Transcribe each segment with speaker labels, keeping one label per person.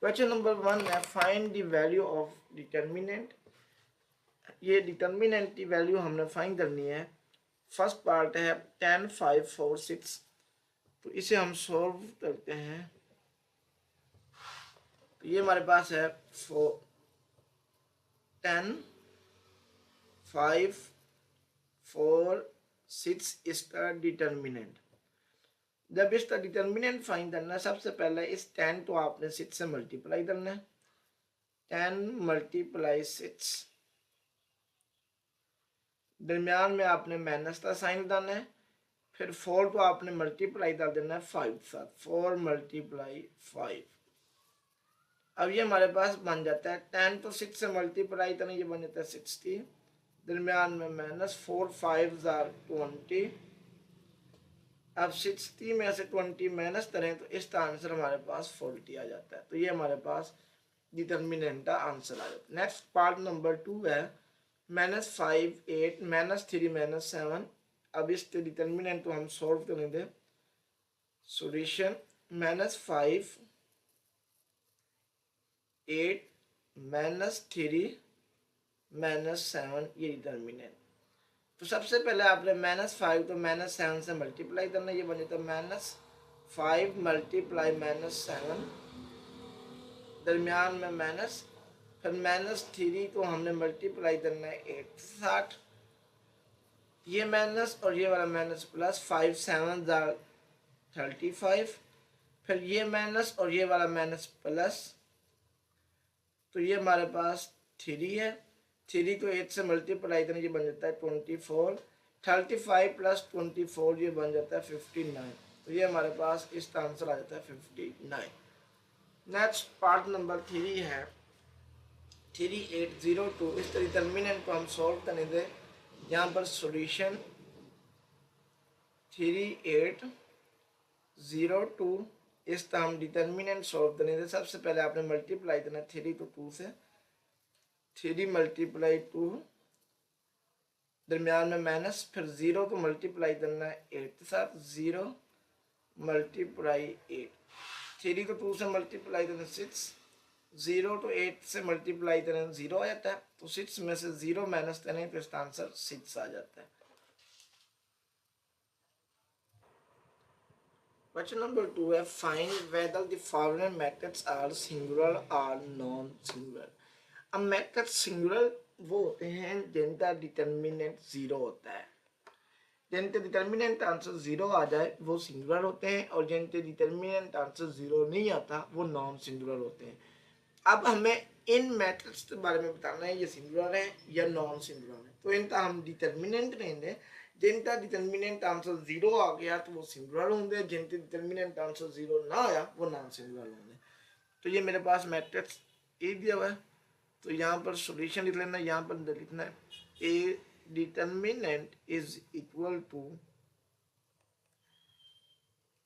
Speaker 1: Question number 1 है find the value of determinant. ये determinant की वैल्यू हमने फाइंड करनी है। फर्स्ट पार्ट है 10 5 4 6, तो इसे हम सॉल्व करते हैं। तो ये हमारे पास है 10 5 4 6 इसका डिटर्मिनेंट। जब इसका डिटर्मिनेंट फाइंड करना है, सबसे पहले इस 10 को आपने 6 से मल्टीप्लाई करना है। 10 मल्टीप्लाई 6, दरमियान में आपने माइनस का साइन डालना है। फिर 4 को आपने मल्टीप्लाई कर देना है 5 के साथ, 4 मल्टीप्लाई 5। अब ये हमारे पास बन जाता है 10 तो 6 से मल्टीप्लाई करना, ये बन जाता है 60, दरमियान में माइनस 4 5 20। अब 60 में से 20 माइनस करें तो इसका आंसर हमारे पास 40 आ जाता है। तो ये हमारे पास डिटर्मिनेंट का आंसर आ जाता है। नेक्स्ट पार्ट नंबर 2 है -5 8 -3 -7। अब इसके डिटर्मिनेंट को हम सॉल्व करेंगे। सॉल्यूशन -5 8 -3 -7, ये डिटर्मिनेंट। तो सबसे पहले आपने -5 तो -7 से मल्टीप्लाई करना, ये बन जाता है -5 मल्टीप्लाई -7, दरमियान में माइनस, फिर -3 को हमने मल्टीप्लाई करना है 8 के साथ, ये माइनस और ये वाला माइनस प्लस, 5 7 35, फिर ये माइनस और ये वाला माइनस प्लस, तो ये हमारे पास 3 है। 3 को 8 से मल्टीप्लाई करना, ये बन जाता है 24, 35 प्लस 24 ये बन जाता है 59। तो ये हमारे पास इसका आंसर आ जाता है 59। नेक्स्ट पार्ट नंबर 3 है 3802। इस डिटर्मिनेंट को हम सॉल्व करेंगे। यहाँ पर सॉल्यूशन 3802, इसका हम डिटर्मिनेंट सॉल्व करेंगे। सबसे पहले आपने मल्टीप्लाई करना 3 को 2 से, 3 मल्टीप्लाई 2, दरमियान में माइनस, फिर 0 को मल्टीप्लाई करना है 8 के साथ, 0 मल्टीप्लाई 8, 3 को 2 से मल्टीप्लाई करना 6, 0 तो 8 से मल्टीप्लाई करें 0 आ जाता है, तो 6 में से 0 माइनस करें तो इसका आंसर 6 आ जाता है। क्वेश्चन नंबर 2 है find whether the following methods are singular और नॉन सिंगुलर। अब मेथड सिंगुलर वो होते हैं जिनका डिटर्मिनेंट 0 होता है। जिनके डिटर्मिनेंट आंसर 0 आ जाए वो सिंगुलर होते हैं, और जिनके डिटर्मिनेंट आंसर 0 नहीं आता वो नॉन सिंगुलर होते हैं। अब हमें इन मेथड्स के बारे में बताना है, ये सिंगुलर है या नॉन सिंगुलर है। तो इनका हम डिटर्मिनेंट लेंगे। जिनका डिटर्मिनेंट आंसर 0 आ गया तो वो सिंगुलर होंगे, जिनके डिटर्मिनेंट आंसर 0 ना आया वो नॉन सिंगुलर होंगे। तो ये मेरे पास मैट्रिक्स ए दिया हुआ है, तो यहाँ पर सॉल्यूशन लिख लेना। यहाँ पर लिखना है A determinant is equal to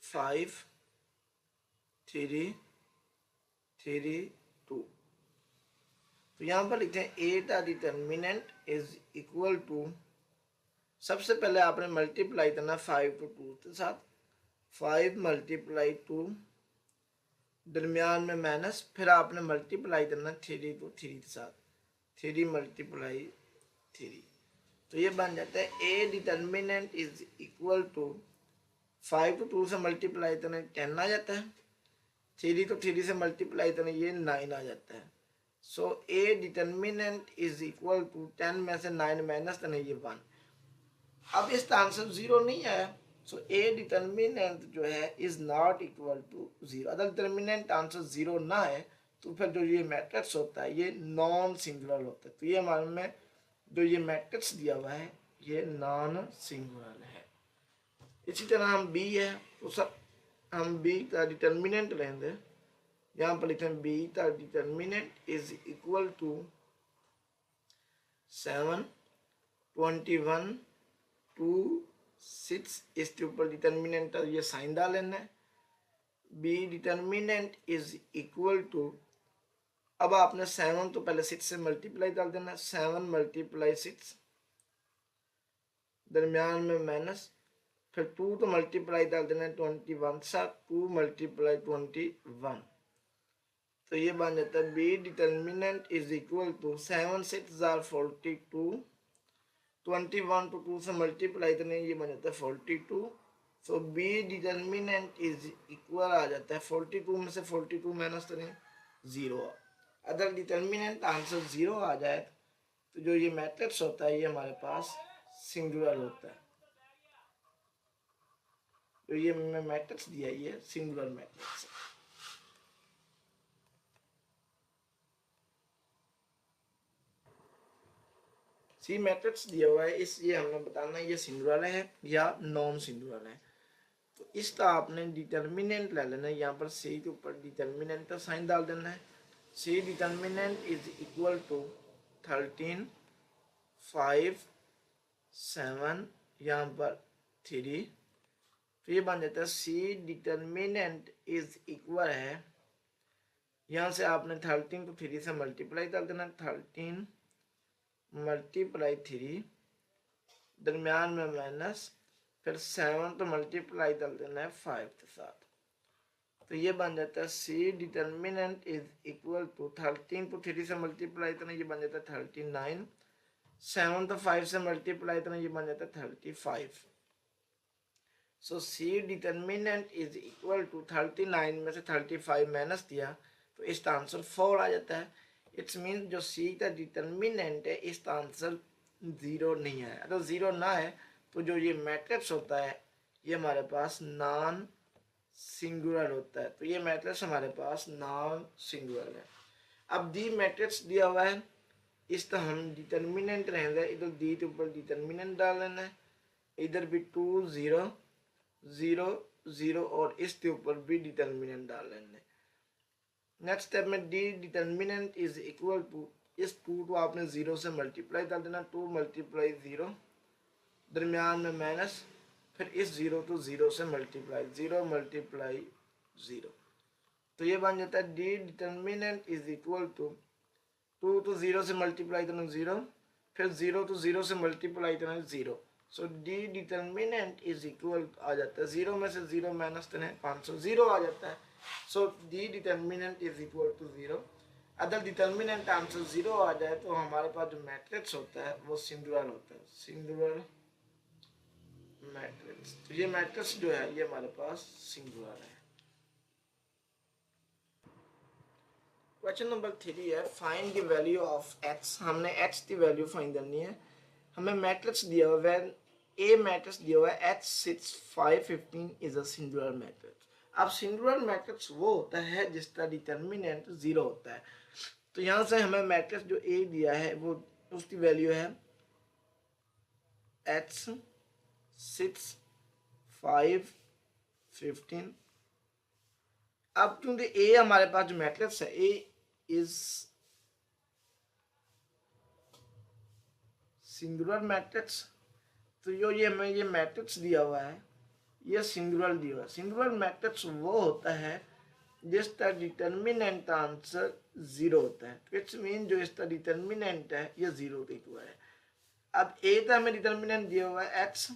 Speaker 1: 5 3 3 2। तो यहाँ पर लिखते हैं ए का डिटर्मिनेंट इज इक्वल टू, सबसे पहले आपने मल्टीप्लाई करना 5 को 2 के साथ, 5 मल्टीप्लाई 2, दरमियान में माइनस, फिर आपने मल्टीप्लाई करना 3 को 3 के साथ, 3 मल्टीप्लाई 3। तो ये बन जाता है A determinant is equal to 5 को 2 से मल्टीप्लाई करना 10 आ जाता है, 3 को 3 से मल्टीप्लाई करना ये 9 आ जाता है। So A determinant is equal to 10 में से 9 माइनस करना ये 1। अब इसका आंसर 0 नहीं आया, सो ए डिटर्मिनेंट जो है इज नॉट इक्वल टू 0। अगर डिटर्मिनेंट आंसर 0 ना है तो फिर जो ये मैट्रिक्स होता है ये नॉन सिंगुलर होता है। तो ये हमारे में जो ये मैट्रिक्स दिया हुआ है ये नॉन सिंगुलर है। इसी तरह हम बी है, तो सब हम बी का डिटर्मिनेंट लेंगे। यहाँ पर लिखते हैं बी का डिटर्मिनेंट इज इक्वल टू 7 21 2 6। इसके ऊपर डिटर्मिनेंट ये साइन डाल लेना है। B determinant is equal to, अब आपने 7 तो पहले 6 से मल्टीप्लाई डाल देना, 7 मल्टीप्लाई 6, दरमियान में माइनस, फिर 2 तो मल्टीप्लाई डाल देना 21 साथ, 2 मल्टीप्लाई 21। तो ये बन जाता है B determinant is equal to 7 6 or 42, 21 को 2 से मल्टीप्लाई करने ये बन जाता है 42। सो बी डिटर्मिनेंट इज इक्वल आ जाता है 42 में से 42 माइनस करें 0। अगर डिटर्मिनेंट आंसर 0 आ जाए तो जो ये मैट्रिक्स होता है ये हमारे पास सिंगुलर होता है। तो ये मैं मैट्रिक्स दिया ये सिंगुलर मैट्रिक्स है। सी मैट्रिक्स दिया हुआ है, इस ये हमने बताना ये सिंगुलर है या नॉन सिंगुलर है। तो इसका आपने डिटर्मिनेंट ले लेना है, यहाँ पर सी के ऊपर डिटर्मिनेंट का साइन डाल देना है। सी डिटर्मिनेंट इज इक्वल टू 13 5 7 यहाँ पर 3। तो ये बन जाता है सी डिटर्मिनेंट इज इक्वल है, यहाँ से आपने 13 को 3 से मल्टीप्लाई कर देना, 13 मल्टीप्लाई 3 दरमियान में माइनस, फिर 7 तो मल्टीप्लाई कर देना है 5 के साथ। तो ये बन जाता है सी डिटर्मिनेंट इज इक्वल टू 13 को 3 से मल्टीप्लाई करना ये बन जाता है 39, 7 तो 5 से मल्टीप्लाई करना ये बन जाता है 35। सो सी डिटर्मिनेंट इज इक्वल टू 39 में से 35 माइनस दिया तो इसका आंसर 4 आ जाता है। इट्स मीन जो सी का डिटर्मिनेंट है इसका आंसर 0 नहीं है। अगर 0 ना है तो जो ये मैट्रिक्स होता है ये हमारे पास नॉन सिंगुलर होता है। तो ये मैट्रिक्स हमारे पास नॉन सिंगुलर है। अब दी मैट्रिक्स दिया हुआ है, इसका हम डिटर्मिनेंट रहेंगे, इधर दी के ऊपर डिटर्मिनेंट डाल लेना है, इधर भी 2 0 0 0 और इसके ऊपर भी डिटर्मिनेंट डाल लेना है। नेक्स्ट स्टेप में D determinant is equal to, इस 2 को आपने 0 से मल्टीप्लाई कर देना, 2 मल्टीप्लाई 0 दरमियान में माइनस, फिर इस 0 तो 0 से मल्टीप्लाई 0 मल्टीप्लाई 0। तो ये बन जाता है D determinant is equal to 2 तो 0 से मल्टीप्लाई करना 0, फिर 0 तो 0 से मल्टीप्लाई करना 0। सो डी डिटर्मिनेंट इज इक्वल आ जाता है 0 में से 0 माइनस करना 500 0 आ जाता है। So D determinant is equal to 0। अगर डिटर्मिनेंट आंसर 0 आ जाए तो हमारे पास जो मैट्रिक्स होता है वो सिंगुलर होता है, सिंगुलर मैट्रिक्स। तो ये मैट्रिक्स जो है ये हमारे पास सिंगुलर है। क्वेश्चन नंबर 3 है find the value of x। हमने x की वैल्यू फाइंड करनी है। हमें मैट्रिक्स दिया हुआ है, ए मैट्रिक्स दिया हुआ है h 6 5 15 is a singular matrix. अब सिंगुलर मैट्रिक्स वो होता है जिसका डिटर्मिनेंट 0 होता है। तो यहाँ से हमें मैट्रिक्स जो ए दिया है वो उसकी वैल्यू है h 6 5 15। अब क्योंकि ए हमारे पास जो मैट्रिक्स है ए इज सिंगुलर मैट्रिक्स, तो जो ये हमें ये मैट्रिक्स दिया हुआ है ये सिंगुलर दिया हुआ है। सिंगुलर मैट्रिक्स वो होता है जिसका डिटर्मिनेंट आंसर 0 होता है। इट्स मीन जो इसका डिटर्मिनेंट है ये 0 के इक्वल है। अब ए का हमें डिटर्मिनेंट दिया हुआ है x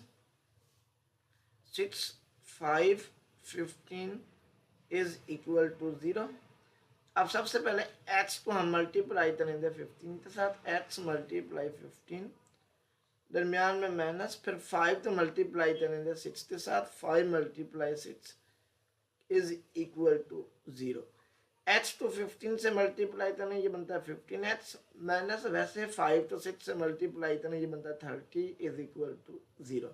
Speaker 1: 6 5 15 इज इक्वल टू 0। अब सबसे पहले x को हम मल्टीप्लाई करेंगे 15 के साथ, x मल्टीप्लाई 15 दरमियान में माइनस, फिर 5 तो मल्टीप्लाई करेंगे 6 के साथ, 5 multiply 6 is equal to 0। h तो 15 से मल्टीप्लाई करें ये बनता है 15h माइनस, वैसे 5 तो 6 से मल्टीप्लाई करें ये बनता है 30 is equal to 0।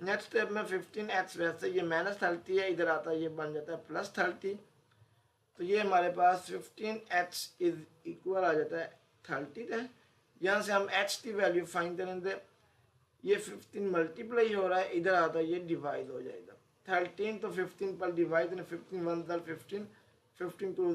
Speaker 1: Next step में 15h वैसे ये माइनस 30 है, इधर आता है ये बन जाता है प्लस 30। तो ये हमारे पास 15h इज इक्वल आ जाता है 30 है। यहाँ से हम h की वैल्यू फाइंड करेंगे, ये 15 मल्टीप्लाई हो रहा है, इधर आता है ये डिवाइड हो जाएगा 13 तो 15 पर डिवाइड, 15 1 15 15 2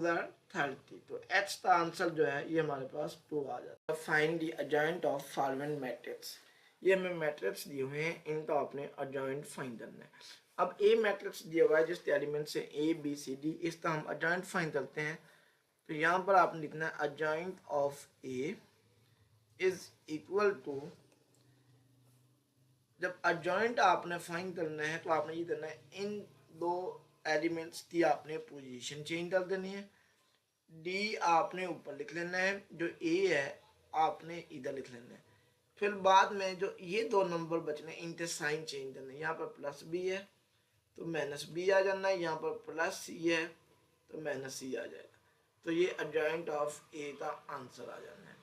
Speaker 1: 30। तो h का आंसर जो है ये हमारे पास 2 आ जाता है। Find the adjoint of following matrix. ये हमें मैट्रिक्स दिए हुए हैं, इनका आपने एडजॉइंट फाइंड करना है। अब ए मैट्रिक्स दिया हुआ है जिसके एलिमेंट से ए बी सी डी, इसका हम एडजॉइंट फाइंड करते हैं। तो यहाँ पर आपने लिखना है adjoint of A is equal to, जब एडजॉइंट आपने फाइंड करना है तो आपने ये करना है इन दो एलिमेंट्स की आपने पोजीशन चेंज कर देनी है। डी आपने ऊपर लिख लेना है, जो ए है आपने इधर लिख लेना है। फिर बाद में जो ये दो नंबर बचने इनके साइन चेंज करने, यहाँ पर प्लस बी है तो माइनस बी आ जाना है, यहाँ पर प्लस सी है तो माइनस सी आ जाएगा। तो ये एडजॉइंट ऑफ ए का आंसर आ जाना है।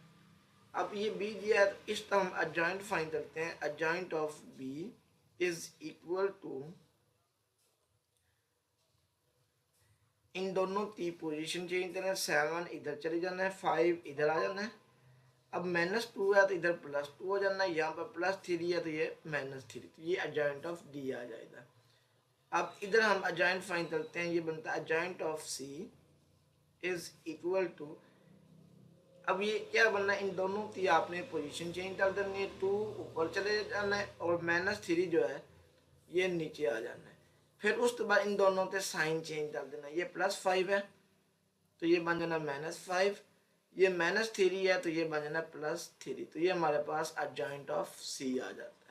Speaker 1: अब ये बी दिया है तो इस तरह हम एडजॉइंट फाइंड करते हैं। Adjoint of B is equal to, इन दोनों की पोजीशन चेंज करना है, 7 इधर चले जाना है, 5 इधर आ जाना है। अब -2 है तो इधर +2 हो जाना है, यहाँ पर +3 है तो ये -3, तो ये एडजॉइंट ऑफ डी आ जाएगा। अब इधर हम एडजॉइंट फाइंड करते हैं, ये बनता है adjoint of C is equal to, अब ये क्या बनना है, इन दोनों की आपने पोजीशन चेंज कर देनी है, 2 ऊपर चले जाना है और -3 जो है ये नीचे आ जाना है। फिर उसके बाद इन दोनों के साइन चेंज कर देना, ये +5 है तो ये बन जाना -5, ये -3 है तो ये बन जाना +3, तो ये हमारे पास एडजॉइंट ऑफ सी आ जाता है।